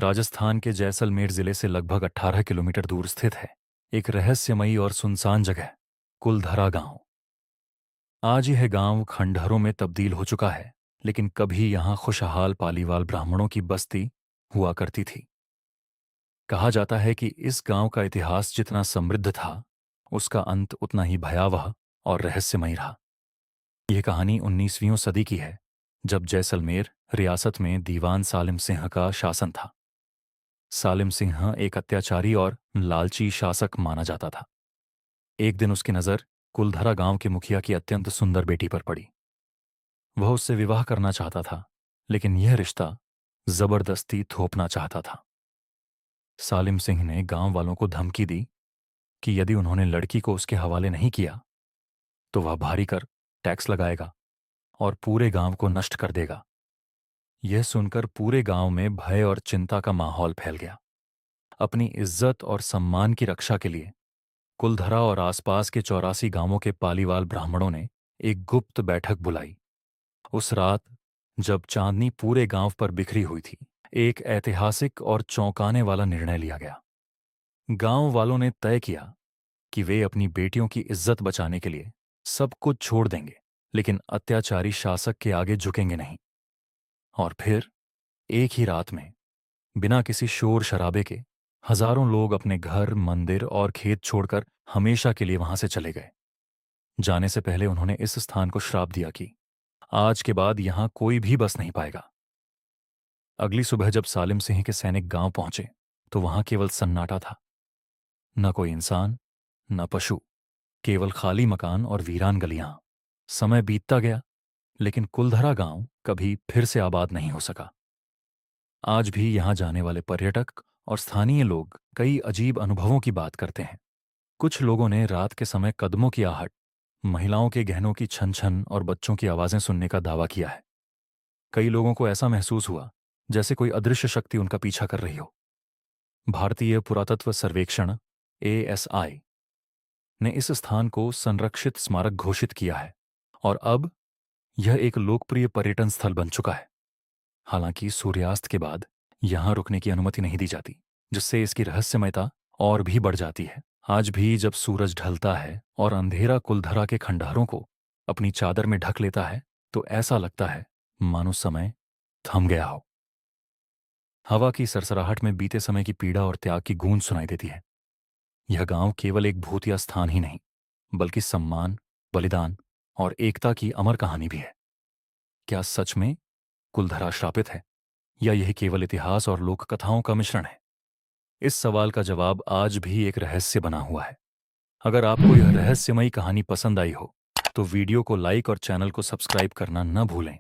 राजस्थान के जैसलमेर जिले से लगभग 18 किलोमीटर दूर स्थित है एक रहस्यमयी और सुनसान जगह, कुलधरा गांव। आज यह गांव खंडहरों में तब्दील हो चुका है, लेकिन कभी यहां खुशहाल पालीवाल ब्राह्मणों की बस्ती हुआ करती थी। कहा जाता है कि इस गांव का इतिहास जितना समृद्ध था, उसका अंत उतना ही भयावह और रहस्यमयी रहा। यह कहानी 19वीं सदी की है, जब जैसलमेर रियासत में दीवान सालिम सिंह का शासन था। सालिम सिंह एक अत्याचारी और लालची शासक माना जाता था। एक दिन उसकी नज़र कुलधरा गांव के मुखिया की अत्यंत सुंदर बेटी पर पड़ी। वह उससे विवाह करना चाहता था, लेकिन यह रिश्ता जबरदस्ती थोपना चाहता था। सालिम सिंह ने गांव वालों को धमकी दी कि यदि उन्होंने लड़की को उसके हवाले नहीं किया तो वह भारी कर टैक्स लगाएगा और पूरे गांव को नष्ट कर देगा। यह सुनकर पूरे गांव में भय और चिंता का माहौल फैल गया। अपनी इज्जत और सम्मान की रक्षा के लिए कुलधरा और आसपास के 84 गांवों के पालीवाल ब्राह्मणों ने एक गुप्त बैठक बुलाई। उस रात, जब चांदनी पूरे गांव पर बिखरी हुई थी, एक ऐतिहासिक और चौंकाने वाला निर्णय लिया गया। गांव वालों ने तय किया कि वे अपनी बेटियों की इज्जत बचाने के लिए सब कुछ छोड़ देंगे, लेकिन अत्याचारी शासक के आगे झुकेंगे नहीं। और फिर एक ही रात में, बिना किसी शोर शराबे के, हजारों लोग अपने घर, मंदिर और खेत छोड़कर हमेशा के लिए वहां से चले गए। जाने से पहले उन्होंने इस स्थान को श्राप दिया कि आज के बाद यहां कोई भी बस नहीं पाएगा। अगली सुबह जब सालिम सिंह के सैनिक गांव पहुंचे, तो वहां केवल सन्नाटा था। न कोई इंसान, न पशु, केवल खाली मकान और वीरान गलियां। समय बीतता गया, लेकिन कुलधरा गांव कभी फिर से आबाद नहीं हो सका। आज भी यहां जाने वाले पर्यटक और स्थानीय लोग कई अजीब अनुभवों की बात करते हैं। कुछ लोगों ने रात के समय कदमों की आहट, महिलाओं के गहनों की छन छन और बच्चों की आवाजें सुनने का दावा किया है। कई लोगों को ऐसा महसूस हुआ जैसे कोई अदृश्य शक्ति उनका पीछा कर रही हो। भारतीय पुरातत्व सर्वेक्षण ASI ने इस स्थान को संरक्षित स्मारक घोषित किया है और अब यह एक लोकप्रिय पर्यटन स्थल बन चुका है। हालांकि सूर्यास्त के बाद यहां रुकने की अनुमति नहीं दी जाती, जिससे इसकी रहस्यमयता और भी बढ़ जाती है। आज भी जब सूरज ढलता है और अंधेरा कुलधरा के खंडहरों को अपनी चादर में ढक लेता है, तो ऐसा लगता है मानो समय थम गया हो। हवा की सरसराहट में बीते समय की पीड़ा और त्याग की गूंज सुनाई देती है। यह गांव केवल एक भूतिया स्थान ही नहीं, बल्कि सम्मान, बलिदान और एकता की अमर कहानी भी है। क्या सच में कुलधरा श्रापित है, या यह केवल इतिहास और लोक कथाओं का मिश्रण है? इस सवाल का जवाब आज भी एक रहस्य बना हुआ है। अगर आपको यह रहस्यमयी कहानी पसंद आई हो, तो वीडियो को लाइक और चैनल को सब्सक्राइब करना न भूलें।